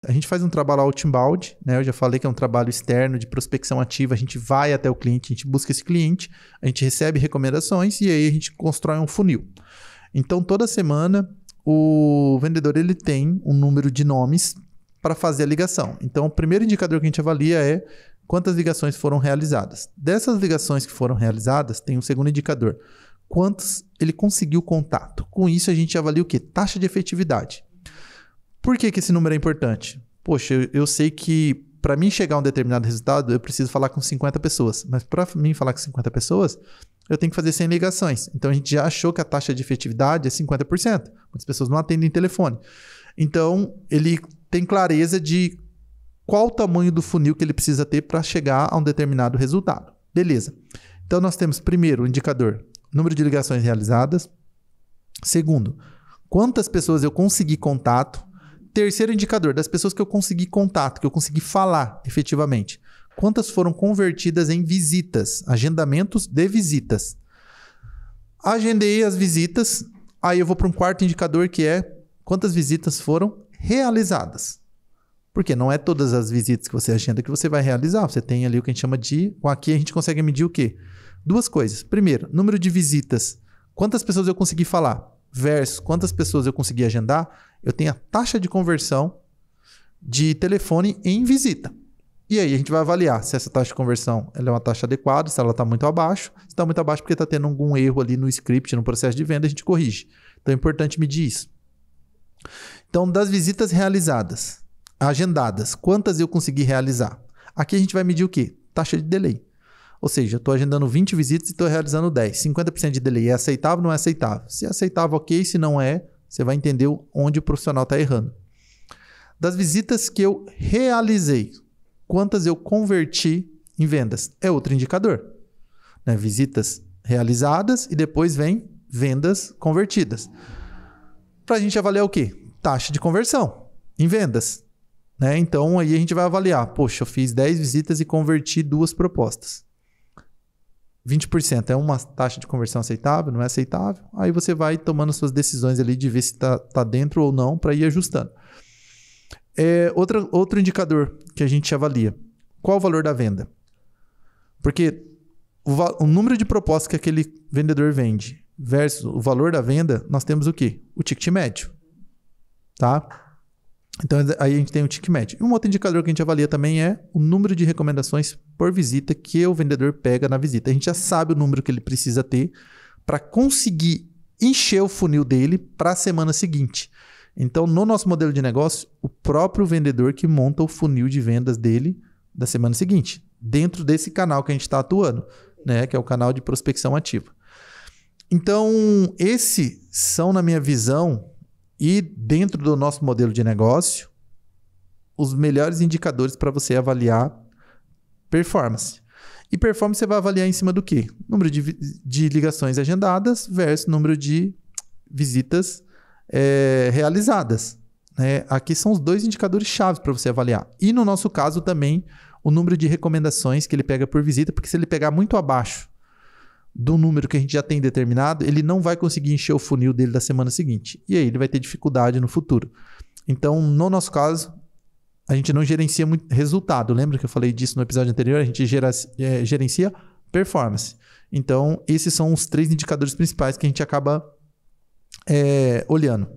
A gente faz um trabalho outbound, né? Eu já falei que é um trabalho externo de prospecção ativa. A gente vai até o cliente, a gente busca esse cliente, a gente recebe recomendações e aí a gente constrói um funil. Então, toda semana, o vendedor ele tem um número de nomes para fazer a ligação. Então, o primeiro indicador que a gente avalia é quantas ligações foram realizadas. Dessas ligações que foram realizadas, tem um segundo indicador. Quantos ele conseguiu contato. Com isso, a gente avalia o quê? Taxa de efetividade. Por que esse número é importante? Poxa, eu sei que para mim chegar a um determinado resultado, eu preciso falar com 50 pessoas. Mas para mim falar com 50 pessoas, eu tenho que fazer 100 ligações. Então, a gente já achou que a taxa de efetividade é 50%. Muitas pessoas não atendem telefone. Então, ele tem clareza de qual o tamanho do funil que ele precisa ter para chegar a um determinado resultado. Beleza. Então, nós temos, primeiro, o indicador, número de ligações realizadas. Segundo, quantas pessoas eu consegui contato. Terceiro indicador, das pessoas que eu consegui contato, que eu consegui falar efetivamente. Quantas foram convertidas em visitas, agendamentos de visitas. Agendei as visitas, aí eu vou para um quarto indicador que é quantas visitas foram realizadas. Porque não é todas as visitas que você agenda que você vai realizar. Você tem ali o que a gente chama de... Aqui a gente consegue medir o quê? Duas coisas. Primeiro, número de visitas. Quantas pessoas eu consegui falar? Versus quantas pessoas eu consegui agendar? Eu tenho a taxa de conversão de telefone em visita. E aí a gente vai avaliar se essa taxa de conversão ela é uma taxa adequada, se ela está muito abaixo. Se está muito abaixo porque está tendo algum erro ali no script, no processo de venda, a gente corrige. Então é importante medir isso. Então, das visitas realizadas, agendadas, quantas eu consegui realizar? Aqui a gente vai medir o quê? Taxa de delay. Ou seja, eu estou agendando 20 visitas e estou realizando 10. 50% de delay é aceitável ou não é aceitável? Se é aceitável, ok. Se não é, você vai entender onde o profissional está errando. Das visitas que eu realizei, quantas eu converti em vendas? É outro indicador. Né? Visitas realizadas e depois vem vendas convertidas. Para a gente avaliar o quê? Taxa de conversão em vendas. Né? Então, aí a gente vai avaliar. Poxa, eu fiz 10 visitas e converti 2 propostas. 20% é uma taxa de conversão aceitável, não é aceitável? Aí você vai tomando suas decisões ali de ver se está dentro ou não para ir ajustando. Outro indicador que a gente avalia. Qual o valor da venda? Porque o número de propostas que aquele vendedor vende versus o valor da venda, nós temos o quê? O ticket médio. Tá? Então, aí a gente tem o ticket médio. E um outro indicador que a gente avalia também é o número de recomendações por visita que o vendedor pega na visita. A gente já sabe o número que ele precisa ter para conseguir encher o funil dele para a semana seguinte. Então, no nosso modelo de negócio, o próprio vendedor que monta o funil de vendas dele da semana seguinte, dentro desse canal que a gente está atuando, né? Que é o canal de prospecção ativa. Então, esses são, na minha visão, e dentro do nosso modelo de negócio, os melhores indicadores para você avaliar performance. E performance você vai avaliar em cima do quê? Número de ligações agendadas versus número de visitas realizadas. Né? Aqui são os 2 indicadores chaves para você avaliar. E no nosso caso também, o número de recomendações que ele pega por visita, porque se ele pegar muito abaixo do número que a gente já tem determinado, ele não vai conseguir encher o funil dele da semana seguinte. E aí ele vai ter dificuldade no futuro. Então, no nosso caso, a gente não gerencia muito resultado. Lembra que eu falei disso no episódio anterior? A gente gerencia performance. Então, esses são os 3 indicadores principais que a gente acaba olhando.